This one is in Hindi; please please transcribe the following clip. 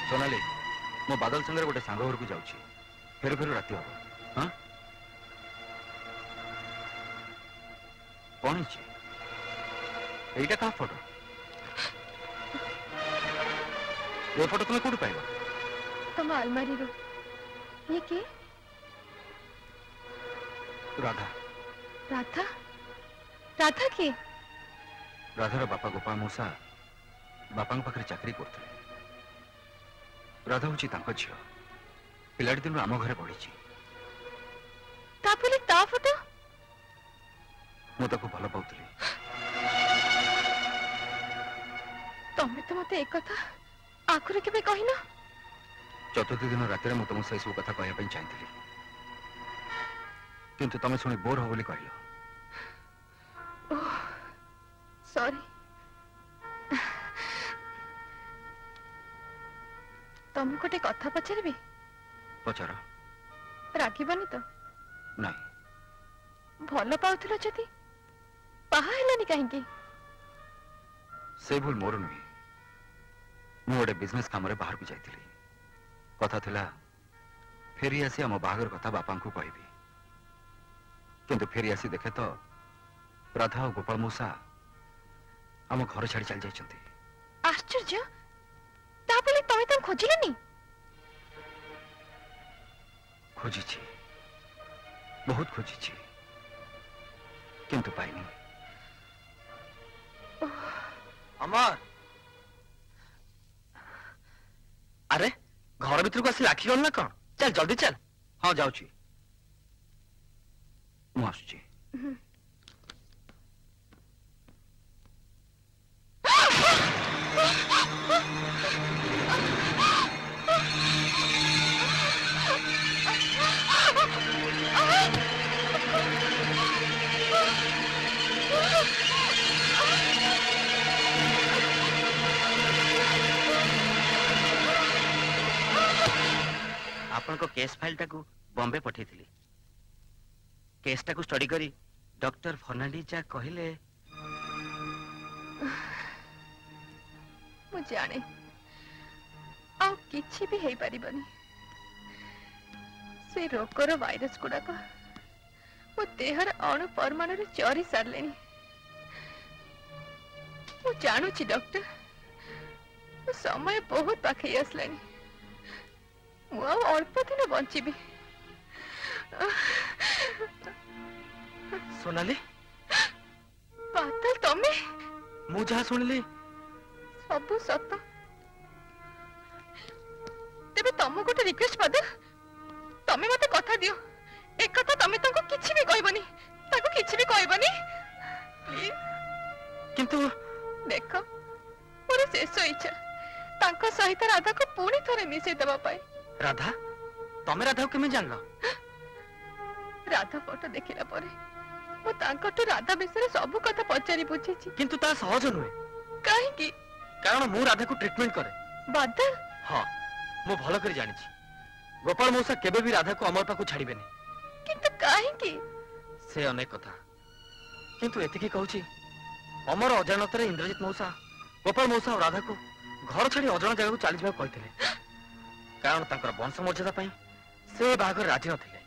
सोनाली मो बादल संगे गोटे सांग घर को जाऊँ फेर फेर राति हम हाँ कौन यहीटा क्या फोटो ये फोटो तुम्हें कौट पाइब तुम अलमारी रो ये के राधा राधा राधा के राधार बापा गोपाल मौसा बापा पाखे चाकरी करते राधा हूँ झील पिलाटी दिन आम घरे पढ़ी ता फोटो मुझे भल पाऊली तमें तो मत एक कथा आखुरी के कहना चतुर्थ दिन रात में तुम से सब कथा कहवाई चाहती किंतु तुम शुणी बोर हो बोली कहल सॉरी तुम गोटे कथा पचारि पचार रागबनी तो नहीं भल पाउथिल जदि बाहा हेलानी कहीं से भूल मोर नुहे मु गोटे बिजनेस काम बाहर को जाइली कथा थिला फेरी आसी आम बाहागर कथा बापा को कहबी किंतु फेरी आसी देखे तो राधा और गोपाल मौसा आम घर छाड़ी चली जाइछन्ति आश्चर्य तापले तमे तम खोजिलेनी खोजी बहुत खोजी किंतु पाइनी अमर अरे घर भीतर को आसी लाखी गल ना कौन चल जल्दी चल हाँ जाऊँ मुझे आपण को केस फाइल टाकू बॉम्बे पठे थी केस टाकू स्टडी करी डॉक्टर फर्नांडिस जा कहले मु जाने आ किछि भी हेई परिबनी से रोगर वायरस गुड़ाक मो देहर अणु परमाणु रे चरी सारलेनी मु जानुची डॉक्टर समय बहुत पाखे आसलानी मु अल्प दिन बंचीबी सोनाली बादल तमे मु जहा सुनली सब सत तेबे तुम गोटे रिक्वेस्ट बादल तमे मते कथा दियो एक कथा तमे ताको किछि भी कहबनी ताको किछि भी कहबनी प्लीज किंतु देखो मोर शेष इच्छा तांको सहित राधा को पुणी थरे मिसे देबा पाए राधा तमे राधा को केमे जानलो राधा फोटो देखिला परे मो तांको तो राधा विषय सब कथा पचारि बुझीछि किंतु ता सहज नुहे काहे की कारण मु राधा को ट्रीटमेंट करे बादल हाँ मु भलो कर जानि गोपाल मौसा केबे भी राधा को अमर पाखु छाड़िबेनी किंतु काहे की से अनेक कथा किंतु एतिकी कहूची अमर अजाणतरे इंद्रजीत मौसा गोपाल मौसा और राधा को घर छाड़ी अजाण जगह को चली जाबा कहथिले कारण तांकर वंश मर्यादा पई से बाहागर राजी नथिले